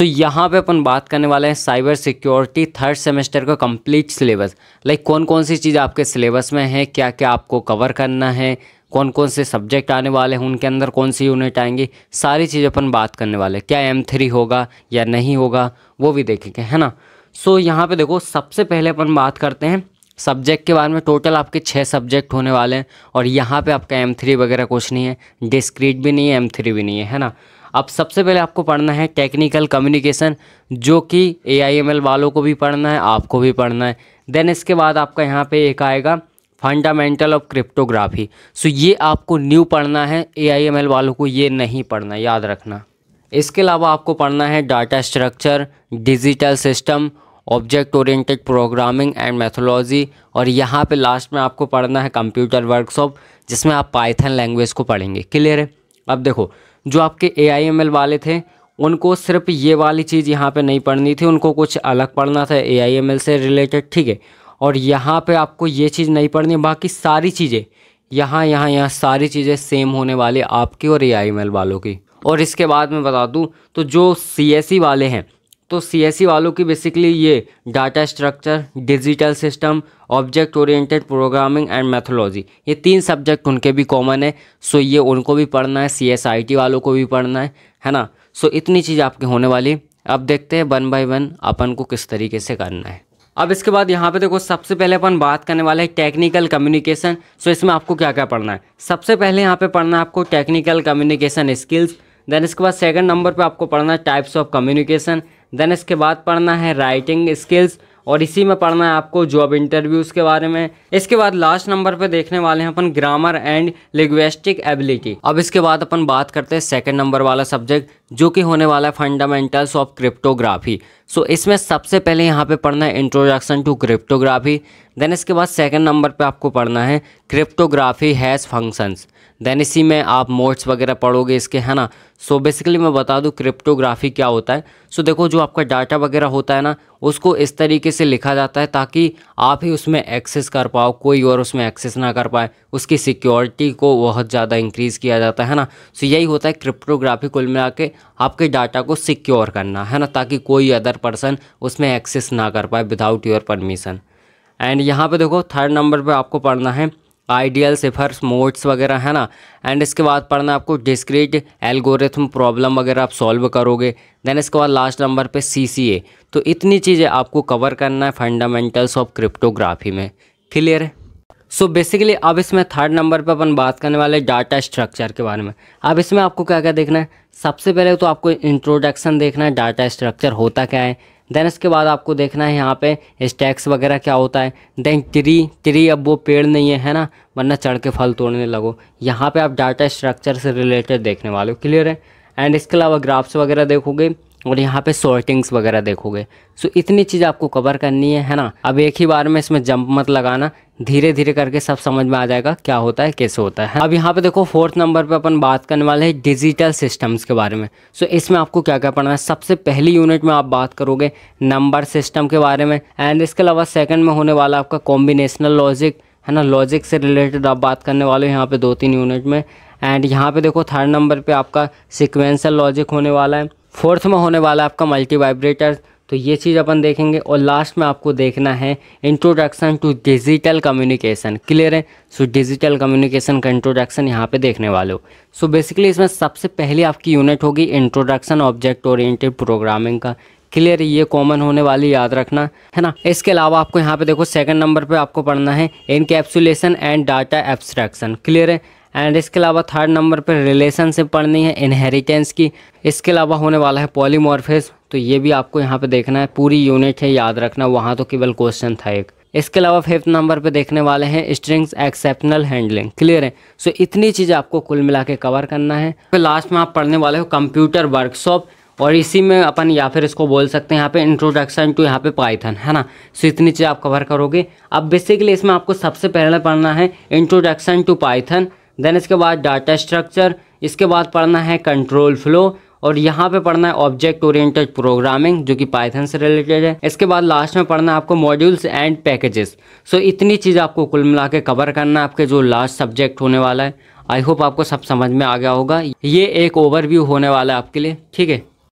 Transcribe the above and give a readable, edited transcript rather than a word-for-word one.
सो यहाँ पे अपन बात करने वाले हैं साइबर सिक्योरिटी थर्ड सेमेस्टर का कंप्लीट सिलेबस। लाइक कौन कौन सी चीज़ आपके सिलेबस में है, क्या क्या आपको कवर करना है, कौन कौन से सब्जेक्ट आने वाले हैं, उनके अंदर कौन सी यूनिट आएंगी, सारी चीज़ अपन बात करने वाले हैं। क्या M3 होगा या नहीं होगा वो भी देखेंगे, है ना। सो यहाँ पे देखो, सबसे पहले अपन बात करते हैं सब्जेक्ट के बारे में। टोटल आपके 6 सब्जेक्ट होने वाले हैं और यहाँ पे आपका M3 वगैरह कुछ नहीं है, डिस्क्रीट भी नहीं है, M3 भी नहीं है ना। अब सबसे पहले आपको पढ़ना है टेक्निकल कम्युनिकेशन, जो कि AIML वालों को भी पढ़ना है, आपको भी पढ़ना है। देन इसके बाद आपका यहाँ पे एक आएगा फंडामेंटल ऑफ क्रिप्टोग्राफी। सो ये आपको न्यू पढ़ना है, AIML वालों को ये नहीं पढ़ना, याद रखना। इसके अलावा आपको पढ़ना है data structure, digital system, object oriented programming and methodology, और यहाँ पे लास्ट में आपको पढ़ना है कंप्यूटर वर्कशॉप, जिसमें आप पाइथन लैंग्वेज को पढ़ेंगे। क्लियर है। अब देखो, जो आपके AIML वाले थे उनको सिर्फ ये वाली चीज़ यहाँ पे नहीं पढ़नी थी, उनको कुछ अलग पढ़ना था AIML से रिलेटेड, ठीक है। और यहाँ पे आपको ये चीज़ नहीं पढ़नी, बाकी सारी चीज़ें यहाँ सारी चीज़ें सेम होने वाली आपकी और AIML वालों की। और इसके बाद मैं बता दूँ तो जो CSE वाले हैं, तो CSE वालों की बेसिकली ये data structure, digital system, object oriented programming and methodology, ये 3 सब्जेक्ट उनके भी कॉमन है। सो ये उनको भी पढ़ना है, CSIT वालों को भी पढ़ना है ना। सो इतनी चीज़ आपकी होने वाली। अब देखते हैं 1 बाय 1 अपन को किस तरीके से करना है। अब इसके बाद यहाँ पे देखो, सबसे पहले अपन बात करने वाले हैं टेक्निकल कम्युनिकेशन। सो इसमें आपको क्या क्या पढ़ना है। सबसे पहले यहाँ पे पढ़ना है आपको टेक्निकल कम्युनिकेशन स्किल्स। देन इसके बाद सेकंड नंबर पे आपको पढ़ना है टाइप्स ऑफ कम्युनिकेशन। देन इसके बाद पढ़ना है राइटिंग स्किल्स, और इसी में पढ़ना है आपको जॉब इंटरव्यूज़ के बारे में। इसके बाद लास्ट नंबर पे देखने वाले हैं अपन ग्रामर एंड लिंग्विस्टिक एबिलिटी। अब इसके बाद अपन बात करते हैं सेकंड नंबर वाला सब्जेक्ट, जो कि होने वाला है फंडामेंटल्स ऑफ क्रिप्टोग्राफी। सो इसमें सबसे पहले यहाँ पे पढ़ना है इंट्रोडक्शन टू क्रिप्टोग्राफी। देन इसके बाद सेकंड नंबर पे आपको पढ़ना है क्रिप्टोग्राफी हैज़ फंक्शंस। देन इसी में आप मोड्स वगैरह पढ़ोगे इसके, है ना। सो बेसिकली मैं बता दूं क्रिप्टोग्राफी क्या होता है। सो देखो, जो आपका डाटा वगैरह होता है ना, उसको इस तरीके से लिखा जाता है ताकि आप ही उसमें एक्सेस कर पाओ, कोई और उसमें एक्सेस ना कर पाए। उसकी सिक्योरिटी को बहुत ज़्यादा इंक्रीज़ किया जाता है ना। सो यही होता है क्रिप्टोग्राफी, कुल मिला के आपके डाटा को सिक्योर करना, है ना, ताकि कोई अदर पर्सन उसमें एक्सेस ना कर पाए विदाउट योर परमिशन। एंड यहाँ पे देखो, थर्ड नंबर पे आपको पढ़ना है आइडियल सिफर्स, मोड्स वगैरह, है ना। एंड इसके बाद पढ़ना आपको डिस्क्रीट एल्गोरिथम प्रॉब्लम वगैरह आप सॉल्व करोगे। देन इसके बाद लास्ट नंबर पे CCA। तो इतनी चीज़ें आपको कवर करना है फंडामेंटल्स ऑफ क्रिप्टोग्राफी में। क्लियर है। सो बेसिकली अब इसमें थर्ड नंबर पे अपन बात करने वाले डाटा स्ट्रक्चर के बारे में। अब इसमें आपको क्या क्या देखना है। सबसे पहले तो आपको इंट्रोडक्शन देखना है, डाटा स्ट्रक्चर होता क्या है। देन इसके बाद आपको देखना है यहाँ पे स्टैक्स वगैरह क्या होता है। देन ट्री अब वो पेड़ नहीं है ना, वरना चढ़ के फल तोड़ने लगो। यहाँ पे आप डाटा स्ट्रक्चर से रिलेटेड देखने वाले हो। क्लियर है। एंड इसके अलावा ग्राफ्स वगैरह देखोगे और यहाँ पे सॉर्टिंग्स वगैरह देखोगे। सो इतनी चीज़ आपको कवर करनी है ना। अब एक ही बार में इसमें जंप मत लगाना, धीरे धीरे करके सब समझ में आ जाएगा क्या होता है, कैसे होता है। अब यहाँ पे देखो, फोर्थ नंबर पे अपन बात करने वाले हैं डिजिटल सिस्टम्स के बारे में। सो इसमें आपको क्या क्या पढ़ना है। सबसे पहली यूनिट में आप बात करोगे नंबर सिस्टम के बारे में। एंड इसके अलावा सेकंड में होने वाला आपका कॉम्बिनेशनल लॉजिक, है ना, लॉजिक से रिलेटेड आप बात करने वाले हो यहाँ पे 2-3 यूनिट में। एंड यहाँ पे देखो, थर्ड नंबर पे आपका सिक्वेंशियल लॉजिक होने वाला है। फोर्थ में होने वाला है आपका मल्टी वाइब्रेटर, तो ये चीज़ अपन देखेंगे। और लास्ट में आपको देखना है introduction to digital communication. Clear है। सो डिजिटल कम्युनिकेशन का इंट्रोडक्शन यहाँ पे देखने वाले हो। सो बेसिकली इसमें सबसे पहली आपकी यूनिट होगी इंट्रोडक्शन ऑब्जेक्ट ओरिएंटेड प्रोग्रामिंग का। क्लियर है, ये कॉमन होने वाली, याद रखना, है ना। इसके अलावा आपको यहाँ पे देखो, सेकंड नंबर पे आपको पढ़ना है encapsulation and data abstraction. Clear है। एंड इसके अलावा थर्ड नंबर पर रिलेशनशिप पढ़नी है इनहेरिटेंस की। इसके अलावा होने वाला है पॉलीमॉर्फिज्म, तो ये भी आपको यहाँ पे देखना है, पूरी यूनिट है, याद रखना, वहाँ तो केवल क्वेश्चन था एक। इसके अलावा फिफ्थ नंबर पे देखने वाले हैं स्ट्रिंग्स एक्सेप्शनल हैंडलिंग। क्लियर है। सो इतनी चीज़ें आपको कुल मिला के कवर करना है। फिर लास्ट में आप पढ़ने वाले हो कंप्यूटर वर्कशॉप, और इसी में अपन या फिर इसको बोल सकते हैं यहाँ पे इंट्रोडक्शन टू यहाँ पे पाइथन, है ना। सो इतनी चीज़ आप कवर करोगे। अब बेसिकली इसमें आपको सबसे पहले पढ़ना है इंट्रोडक्शन टू पाइथन। देन इसके बाद डाटा स्ट्रक्चर, इसके बाद पढ़ना है कंट्रोल फ्लो, और यहाँ पे पढ़ना है ऑब्जेक्ट ओरिएंटेड प्रोग्रामिंग, जो कि पाइथन से रिलेटेड है। इसके बाद लास्ट में पढ़ना है आपको मॉड्यूल्स एंड पैकेजेस। सो इतनी चीज़ आपको कुल मिला के कवर करना है, आपके जो लास्ट सब्जेक्ट होने वाला है। आई होप आपको सब समझ में आ गया होगा। ये एक ओवरव्यू होने वाला है आपके लिए, ठीक है।